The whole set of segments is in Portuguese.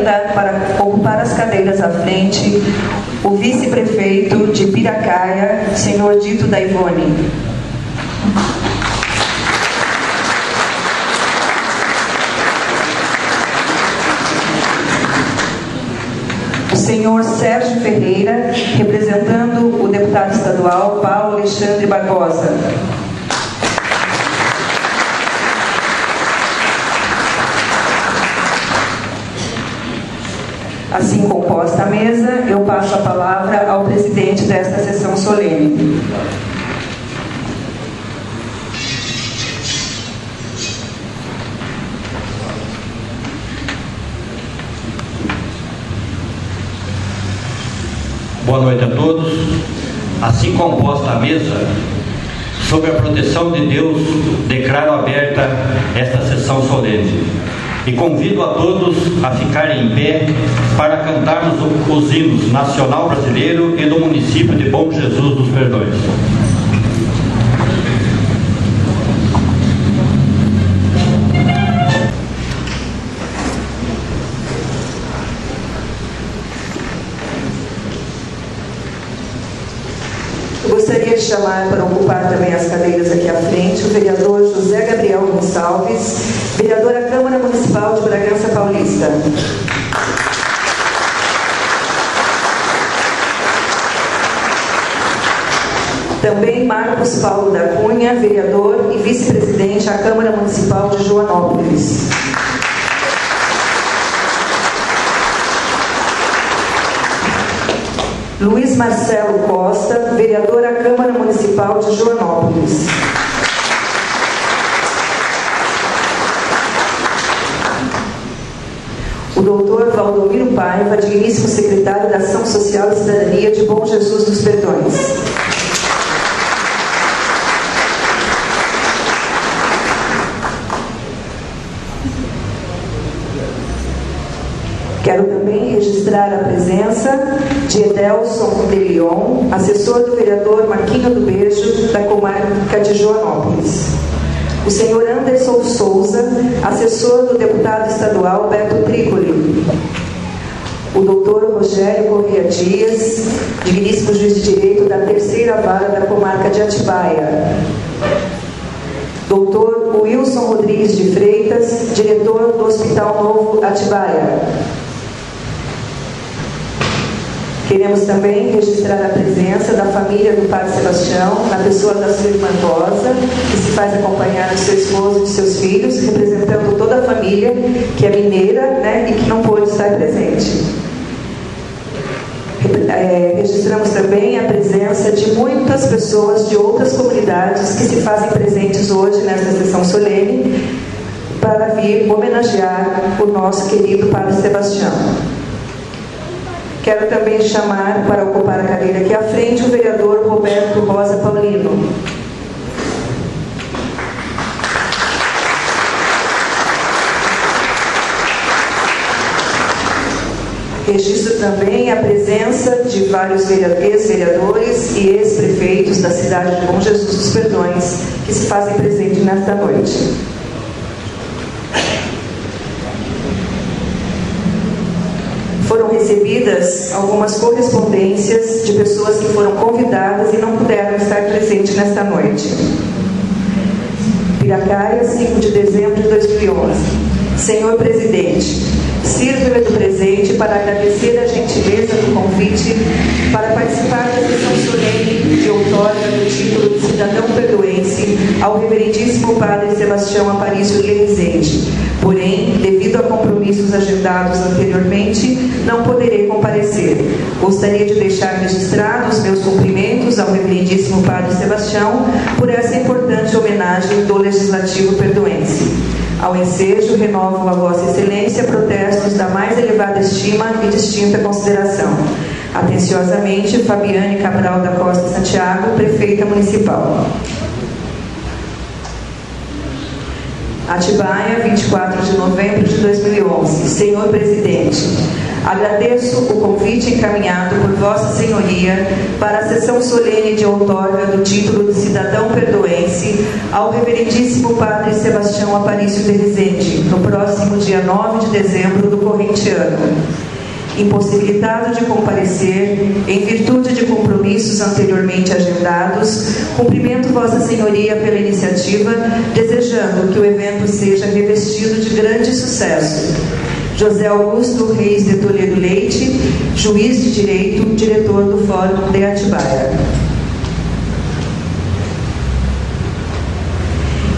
40 para ocupar as cadeiras à frente o vice-prefeito de Piracaia, senhor Dito da Ivone. O senhor Sérgio Ferreira, representando o deputado estadual Paulo Alexandre Barbosa. Assim composta a mesa, eu passo a palavra ao presidente desta sessão solene. Boa noite a todos. Assim composta a mesa, sob a proteção de Deus, declaro aberta esta sessão solene. E convido a todos a ficarem em pé para cantarmos os hinos nacional brasileiro e do município de Bom Jesus dos Perdões. Gostaria de chamar para ocupar também as cadeiras aqui à frente o vereador José Gabriel Gonçalves, vereador da Câmara Municipal de Bragança Paulista. Também Marcos Paulo da Cunha, vereador e vice-presidente à Câmara Municipal de Joanópolis. Luiz Marcelo Costa, vereador à Câmara Municipal de Joanópolis. O doutor Valdomiro Paiva, digníssimo secretário da Ação Social e Cidadania de Bom Jesus dos Perdões. Quero também registrar a presença de Edelson de Leon, assessor do vereador Marquinho do Beijo, da comarca de Joanópolis. O senhor Anderson Souza, assessor do deputado estadual Beto Tricoli. O doutor Rogério Corrêa Dias, digníssimo juiz de direito da terceira vara da comarca de Atibaia. Doutor Wilson Rodrigues de Freitas, diretor do Hospital Novo Atibaia. Queremos também registrar a presença da família do Padre Sebastião, na pessoa da sua irmã Rosa, que se faz acompanhar do seu esposo e de seus filhos, representando toda a família, que é mineira, né, e que não pôde estar presente. Registramos também a presença de muitas pessoas de outras comunidades que se fazem presentes hoje nesta sessão solene para vir homenagear o nosso querido Padre Sebastião. Quero também chamar para ocupar a cadeira aqui à frente o vereador Roberto Rosa Paulino. Registro também a presença de vários ex-vereadores e ex-prefeitos da cidade de Bom Jesus dos Perdões que se fazem presente nesta noite. Foram recebidas algumas correspondências de pessoas que foram convidadas e não puderam estar presentes nesta noite. Piracaia, 5 de dezembro de 2011. Senhor Presidente, sirvo-me do presente para agradecer a gentileza do convite para participar da sessão solene de outorga do título de cidadão perdoense ao reverendíssimo Padre Sebastião Aparício de Rezende. Porém, devido a compromissos agendados anteriormente, não poderei comparecer. Gostaria de deixar registrados meus cumprimentos ao reverendíssimo Padre Sebastião por essa importante homenagem do Legislativo perdoense. Ao ensejo, renovo a Vossa Excelência protestos da mais elevada estima e distinta consideração. Atenciosamente, Fabiane Cabral da Costa Santiago, Prefeita Municipal. Atibaia, 24 de novembro de 2011. Senhor Presidente, Agradeço o convite encaminhado por Vossa Senhoria para a sessão solene de outorga do título de cidadão perdoense ao Reverendíssimo Padre Sebastião Aparício de Rezende, no próximo dia 9 de dezembro do corrente ano. Impossibilitado de comparecer, em virtude de compromissos anteriormente agendados, cumprimento Vossa Senhoria pela iniciativa, desejando que o evento seja revestido de grande sucesso. José Augusto Reis de Toledo Leite, juiz de direito, diretor do Fórum de Atibaia.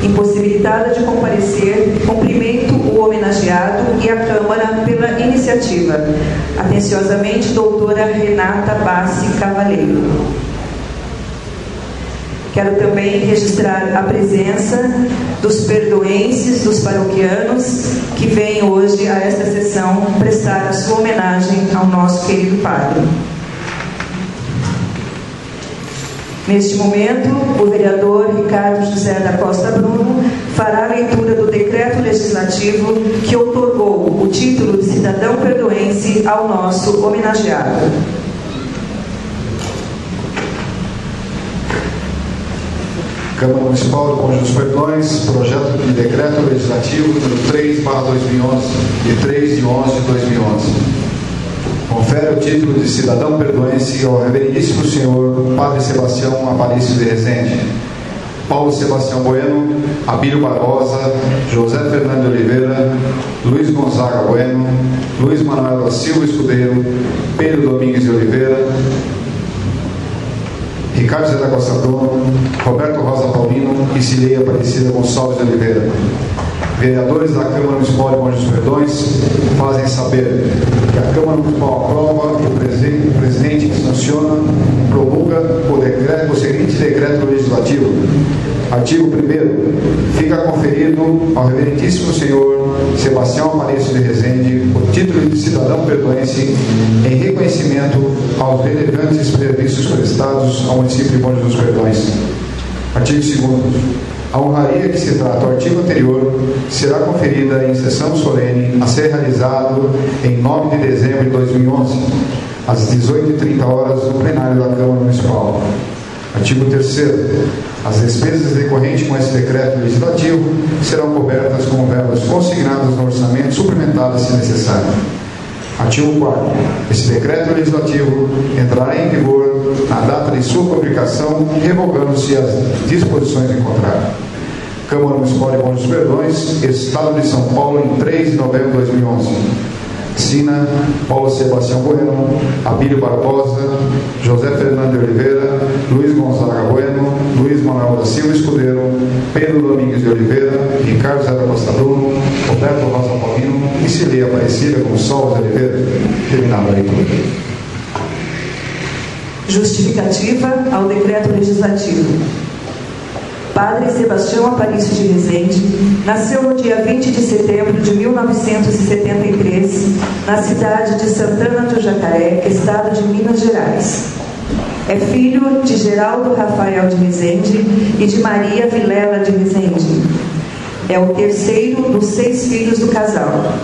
Impossibilitada de comparecer, cumprimento o homenageado e a Câmara pela iniciativa. Atenciosamente, doutora Renata Bassi Cavaleiro. Quero também registrar a presença dos perdoenses, dos paroquianos, que vêm hoje a esta sessão prestar a sua homenagem ao nosso querido padre. Neste momento, o vereador Ricardo José da Costa Bruno fará a leitura do decreto legislativo que outorgou o título de cidadão perdoense ao nosso homenageado. Câmara Municipal do Conjunto dos Perdões, projeto de decreto legislativo número 3/2011, de 3 de 11 de 2011. Confere o título de cidadão perdoense ao Reverendíssimo Senhor Padre Sebastião Aparício de Rezende, Paulo Sebastião Bueno, Abílio Barbosa, José Fernando de Oliveira, Luiz Gonzaga Bueno, Luiz Manuel da Silva Escudeiro, Pedro Domingues de Oliveira, Ricardo Zé da Costa Bruno, Roberto Rosa Paulino e Cileia Aparecida Gonçalves de Oliveira. Vereadores da Câmara Municipal de Conjunto dos Perdões fazem saber que a Câmara Municipal aprova o presidente que sanciona e promulga o seguinte decreto legislativo. Artigo 1º. Fica conferido ao Reverendíssimo Senhor Sebastião Aparício de Rezende o título de cidadão perdoense em reconhecimento aos relevantes serviços prestados ao município de Conjunto dos Perdões. Artigo 2º. A honraria que se trata do artigo anterior será conferida em sessão solene a ser realizado em 9 de dezembro de 2011, às 18h30 no plenário da Câmara Municipal. Artigo 3º. As despesas decorrentes com esse decreto legislativo serão cobertas com verbas consignadas no orçamento, suplementadas se necessário. Artigo 4º. Esse decreto legislativo entrará em vigor na data de sua publicação, revogando-se as disposições em contrário. Câmara Municipal de Conjunto dos Perdões, Estado de São Paulo, em 3 de novembro de 2011. Assina Paulo Sebastião Bueno, Abílio Barbosa, José Fernando de Oliveira, Luiz Gonzaga Bueno, Luiz Manuel da Silva Escudeiro, Pedro Domingues de Oliveira, Ricardo Zé da Costa Bruno, Roberto Rosa Paulino e Cileia Aparecida Gonçalves de Oliveira. Terminada a leitura. Justificativa ao decreto legislativo. Padre Sebastião Aparício de Rezende nasceu no dia 20 de setembro de 1973, na cidade de Santana do Jacaré, estado de Minas Gerais. É filho de Geraldo Rafael de Rezende e de Maria Vilela de Rezende. É o terceiro dos 6 filhos do casal.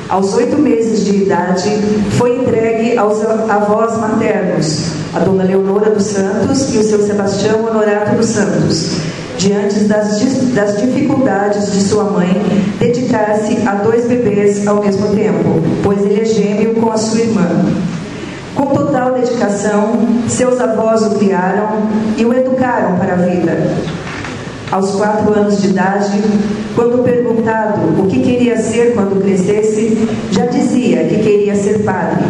Aos 8 meses de idade, foi entregue aos avós maternos, a dona Leonora dos Santos e o seu Sebastião Honorato dos Santos, diante das dificuldades de sua mãe dedicar-se a 2 bebês ao mesmo tempo, pois ele é gêmeo com a sua irmã. Com total dedicação, seus avós o criaram e o educaram para a vida. Aos 4 anos de idade, quando perguntado o que queria ser quando crescesse, já dizia que queria ser padre.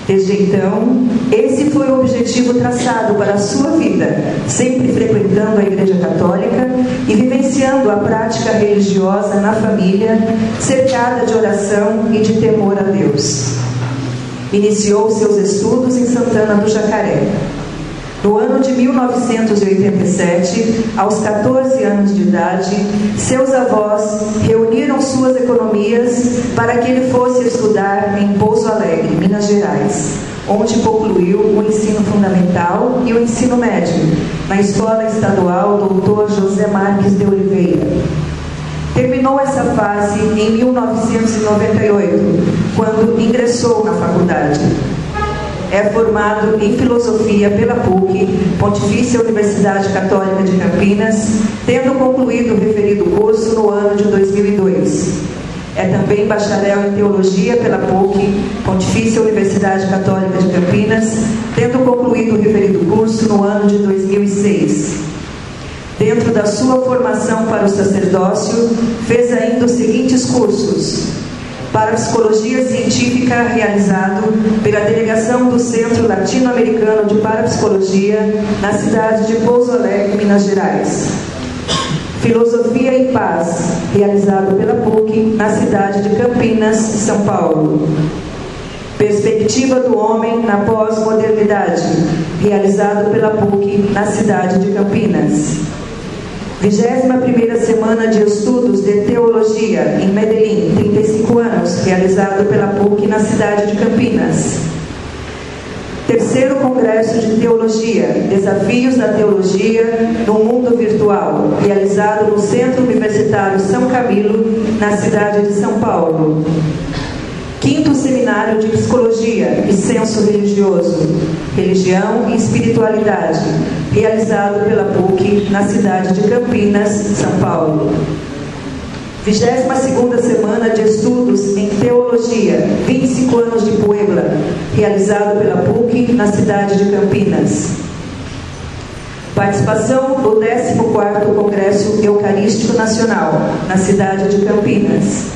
Desde então, esse foi o objetivo traçado para a sua vida, sempre frequentando a Igreja Católica e vivenciando a prática religiosa na família, cercada de oração e de temor a Deus. Iniciou seus estudos em Santana do Jacaré. No ano de 1987, aos 14 anos de idade, seus avós reuniram suas economias para que ele fosse estudar em Pouso Alegre, Minas Gerais, onde concluiu o ensino fundamental e o ensino médio, na Escola Estadual Dr. José Marques de Oliveira. Terminou essa fase em 1998, quando ingressou na faculdade. É formado em Filosofia pela PUC, Pontifícia Universidade Católica de Campinas, tendo concluído o referido curso no ano de 2002. É também bacharel em Teologia pela PUC, Pontifícia Universidade Católica de Campinas, tendo concluído o referido curso no ano de 2006. Dentro da sua formação para o sacerdócio, fez ainda os seguintes cursos: para Psicologia Científica, realizado pela Delegação do Centro Latino-Americano de Parapsicologia, na cidade de Pouso Alegre, Minas Gerais. Filosofia e Paz, realizado pela PUC, na cidade de Campinas, São Paulo. Perspectiva do Homem na Pós-Modernidade, realizado pela PUC, na cidade de Campinas. 21ª Semana de Estudos de Teologia, em Medellín, 35 anos, realizado pela PUC, na cidade de Campinas. 3º Congresso de Teologia, Desafios da Teologia no Mundo Virtual, realizado no Centro Universitário São Camilo, na cidade de São Paulo. 5º Seminário de Psicologia e Senso Religioso, Religião e Espiritualidade, realizado pela PUC, na cidade de Campinas, São Paulo. 22ª Semana de Estudos em Teologia, 25 anos de Puebla, realizado pela PUC, na cidade de Campinas. Participação do 14º Congresso Eucarístico Nacional, na cidade de Campinas.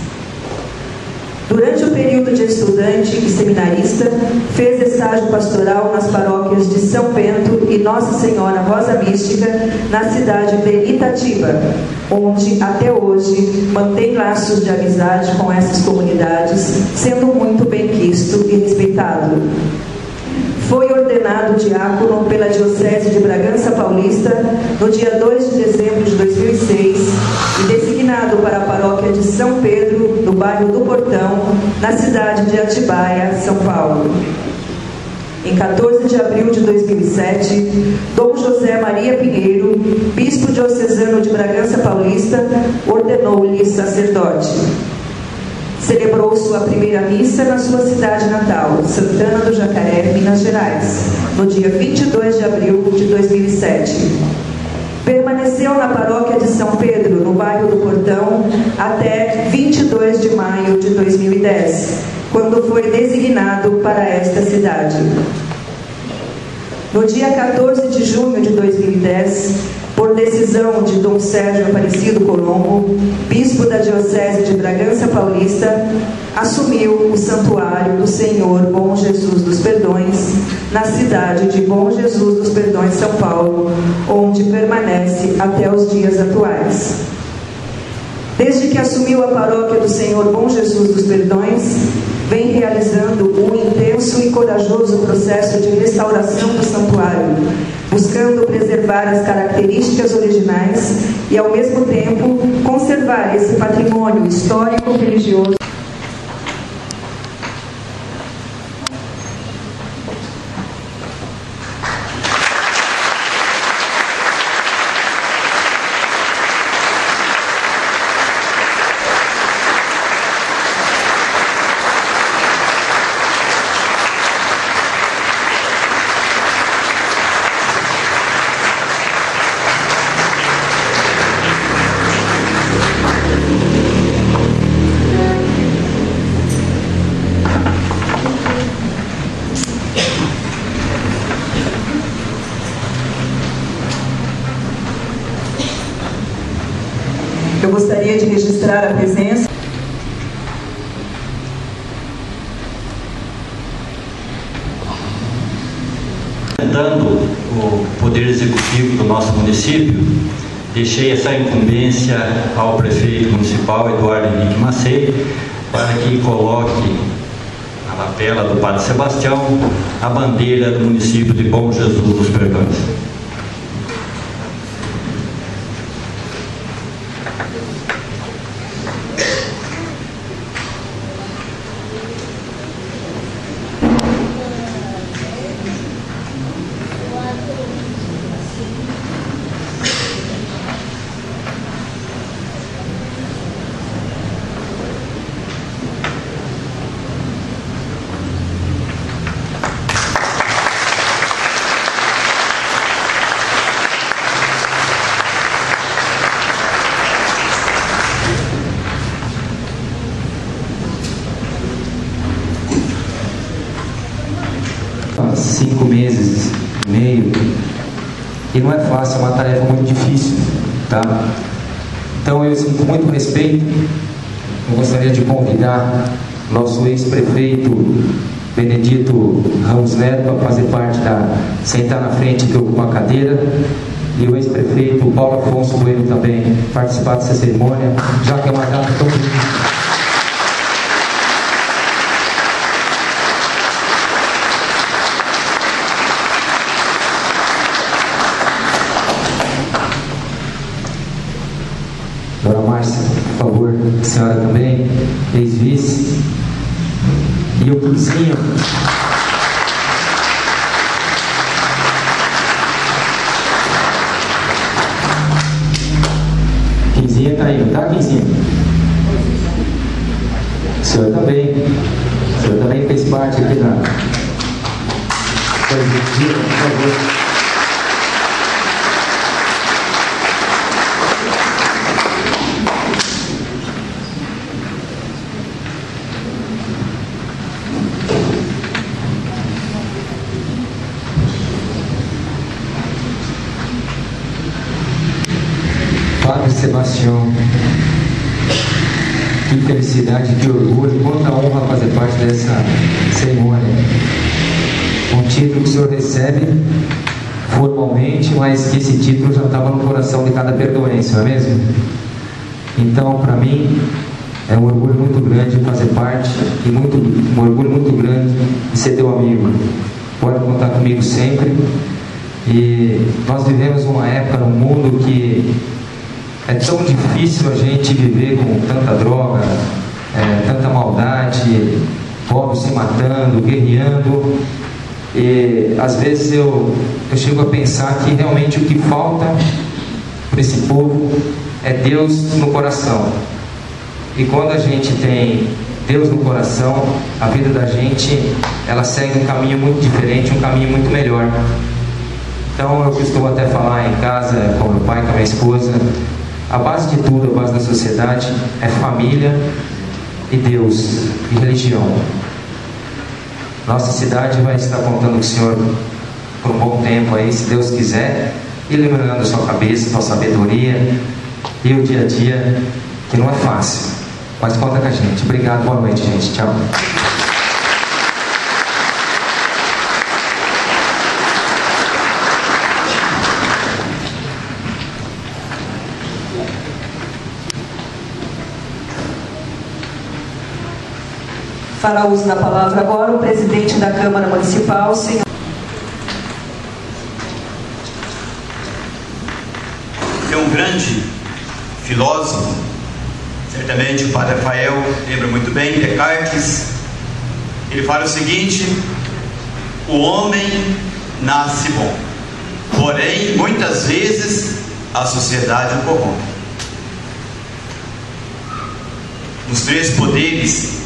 Durante o período de estudante e seminarista, fez estágio pastoral nas paróquias de São Bento e Nossa Senhora Rosa Mística, na cidade de Itatiba, onde, até hoje, mantém laços de amizade com essas comunidades, sendo muito bem quisto e respeitado. Foi ordenado diácono pela Diocese de Bragança Paulista no dia 2 de dezembro de 2006 e designado para a paróquia de São Pedro, no bairro do Portão, na cidade de Atibaia, São Paulo. Em 14 de abril de 2007, Dom José Maria Pinheiro, bispo diocesano de Bragança Paulista, ordenou-lhe sacerdote. Celebrou sua primeira missa na sua cidade natal, Santana do Jacaré, Minas Gerais, no dia 22 de abril de 2007. Permaneceu na paróquia de São Pedro, no bairro do Portão, até 22 de maio de 2010, quando foi designado para esta cidade. No dia 14 de junho de 2010, por decisão de Dom Sérgio Aparecido Colombo, bispo da Diocese de Bragança Paulista, assumiu o Santuário do Senhor Bom Jesus dos Perdões, na cidade de Bom Jesus dos Perdões, São Paulo, onde permanece até os dias atuais. Desde que assumiu a paróquia do Senhor Bom Jesus dos Perdões, vem realizando um intenso e corajoso processo de restauração do santuário, buscando preservar as características originais e, ao mesmo tempo, conservar esse patrimônio histórico-religioso. Eu gostaria de registrar a presença representando o Poder Executivo do nosso município. Deixei essa incumbência ao prefeito municipal, Eduardo Henrique Macei, para que coloque na lapela do Padre Sebastião a bandeira do município de Bom Jesus dos Perdões. e não é fácil, é uma tarefa muito difícil, tá? Então eu sinto muito respeito. Eu gostaria de convidar nosso ex-prefeito Benedito Ramos Neto para fazer parte sentar na frente que ocupa a cadeira, e o ex-prefeito Paulo Afonso Bueno também participar dessa cerimônia, já que é uma data tão bonita. Dona Márcia, por favor, a senhora também, ex-vice. E o Quinzinho. Quinzinho está aí, tá, Quinzinho? O senhor também. O senhor também fez parte aqui da. Por favor. Padre Sebastião, que felicidade, que orgulho, quanta honra fazer parte dessa cerimônia. Um título que o senhor recebe formalmente, mas que esse título já estava no coração de cada perdoense, não é mesmo? Então, para mim, é um orgulho muito grande fazer parte, e um orgulho muito grande de ser teu amigo. Pode contar comigo sempre. E nós vivemos uma época no mundo que é tão difícil a gente viver com tanta droga, tanta maldade, pobres se matando, guerreando. E às vezes eu chego a pensar que realmente o que falta para esse povo é Deus no coração. E quando a gente tem Deus no coração, a vida da gente, ela segue um caminho muito diferente, um caminho muito melhor. Então eu costumo até falar em casa com meu pai, com a minha esposa, a base de tudo, a base da sociedade é família e Deus e religião. Nossa cidade vai estar contando com o Senhor por um bom tempo aí, se Deus quiser, iluminando a sua cabeça, a sua sabedoria e o dia a dia, que não é fácil, mas conta com a gente. Obrigado, boa noite, gente. Tchau. Fará uso da palavra agora o presidente da Câmara Municipal, senhor. É um grande filósofo, certamente o padre Rafael lembra muito bem, Descartes. Ele fala o seguinte: o homem nasce bom, porém muitas vezes a sociedade o corrompe. Os três poderes,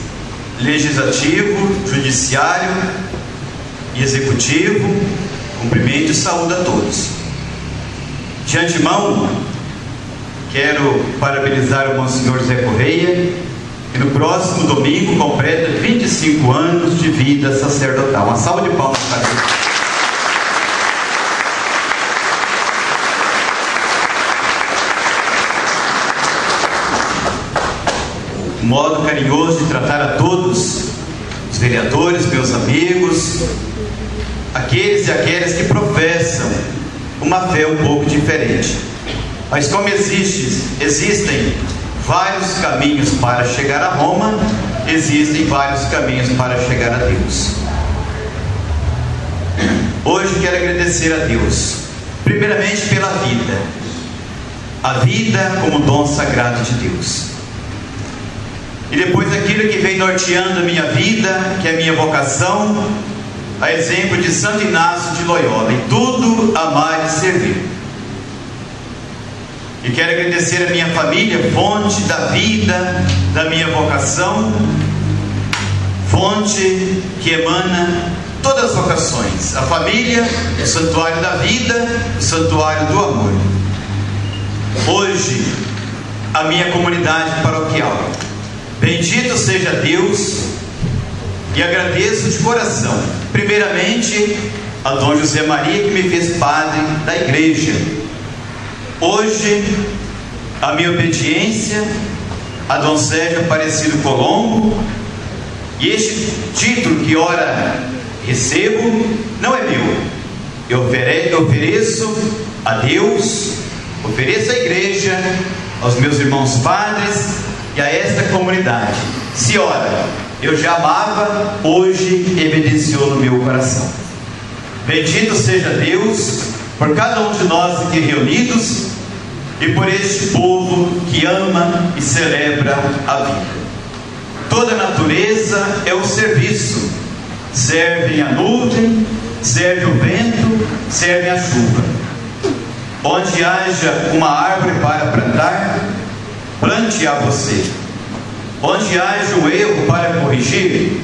legislativo, judiciário e executivo, cumprimento e saúde a todos. De antemão, quero parabenizar o Monsenhor Zé Correia, que no próximo domingo completa 25 anos de vida sacerdotal. Uma salva de palmas para ele. Um modo carinhoso de tratar a todos, os vereadores, meus amigos, aqueles e aquelas que professam uma fé um pouco diferente. Mas como existem vários caminhos para chegar a Roma, existem vários caminhos para chegar a Deus. Hoje quero agradecer a Deus, primeiramente pela vida, a vida como dom sagrado de Deus. E depois aquilo que vem norteando a minha vida, que é a minha vocação, a exemplo de Santo Inácio de Loyola: em tudo amar e servir. E quero agradecer a minha família, fonte da vida, da minha vocação, fonte que emana todas as vocações. A família, o santuário da vida, o santuário do amor. Hoje, a minha comunidade paroquial. Bendito seja Deus, e agradeço de coração, primeiramente, a Dom José Maria, que me fez padre da igreja. Hoje, a minha obediência a Dom Sérgio Aparecido Colombo, e este título que ora recebo não é meu. Eu ofereço a Deus, ofereço à igreja, aos meus irmãos padres e a esta comunidade. Se ora eu já amava, hoje evidenciou no meu coração. Bendito seja Deus por cada um de nós aqui reunidos e por este povo que ama e celebra a vida. Toda a natureza é o serviço. Servem a nuvem, serve o vento, serve a chuva. Onde haja uma árvore para plantar, plante-a você. Onde haja um erro para corrigir,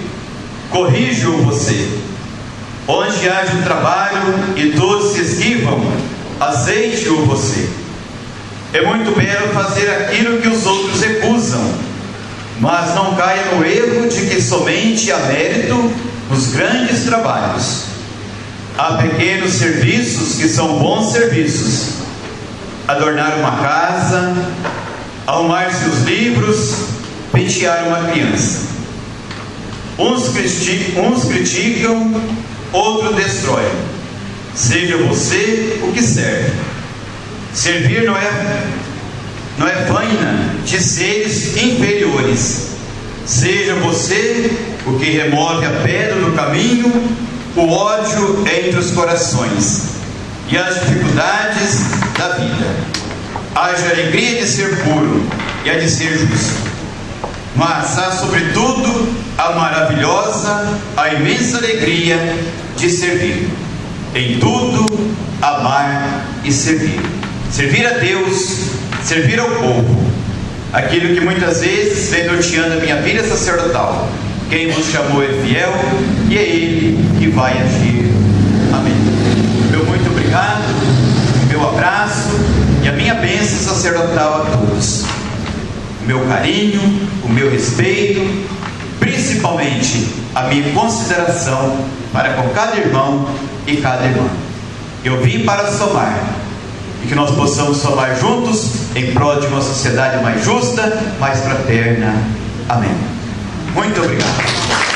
corrija-o você. Onde haja um trabalho e todos se esquivam, azeite-o você. É muito belo fazer aquilo que os outros recusam, mas não caia no erro de que somente há mérito nos grandes trabalhos. Há pequenos serviços que são bons serviços. Adornar uma casa, arrumar seus livros, pentear uma criança. Uns criticam, outros destroem. Seja você o que serve. Servir não é faina de seres inferiores. Seja você o que remove a pedra do caminho, o ódio entre os corações e as dificuldades da vida. Haja alegria de ser puro e a de ser justo, mas há sobretudo a maravilhosa, a imensa alegria de servir. Em tudo, amar e servir. Servir a Deus, servir ao povo. Aquilo que muitas vezes vem norteando a minha vida sacerdotal. Quem vos chamou é fiel e é Ele que vai agir. Amém. Meu muito obrigado, meu abraço e a minha bênção sacerdotal a todos. O meu carinho, o meu respeito, principalmente a minha consideração para com cada irmão e cada irmã. Eu vim para somar, e que nós possamos somar juntos em prol de uma sociedade mais justa, mais fraterna. Amém. Muito obrigado.